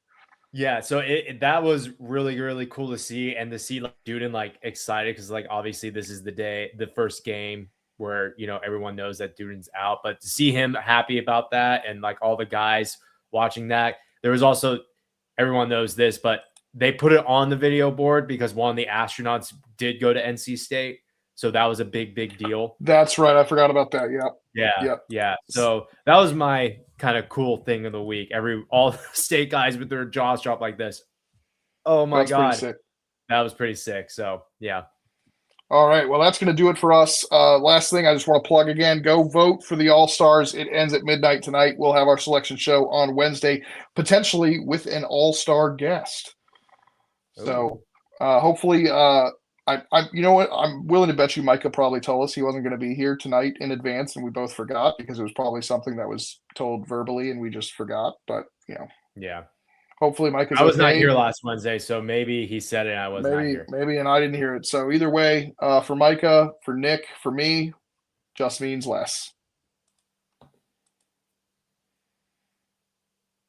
Yeah, so that was really, really cool to see, and to see like Duden like excited because like obviously this is the first game where everyone knows that Duden's out, but to see him happy about that and like all the guys watching that, there was also everyone knows this, but they put it on the video board because one of the astronauts did go to NC State, so that was a big deal. That's right, I forgot about that. Yeah. So that was my kind of cool thing of the week. All the State guys with their jaws dropped like this. Oh my God. That was pretty sick. So yeah. All right. Well, that's going to do it for us. Last thing I just want to plug again, go vote for the All-Stars. It ends at midnight tonight. We'll have our selection show on Wednesday, potentially with an All-Star guest. So hopefully you know what? I'm willing to bet you Micah probably told us he wasn't going to be here tonight in advance, and we both forgot because it was probably something that was told verbally and we just forgot. But yeah. Hopefully Micah's I was not here last Wednesday, so maybe he said it and I was not here. Maybe, and I didn't hear it. So either way, for Micah, for Nick, for me, just means less.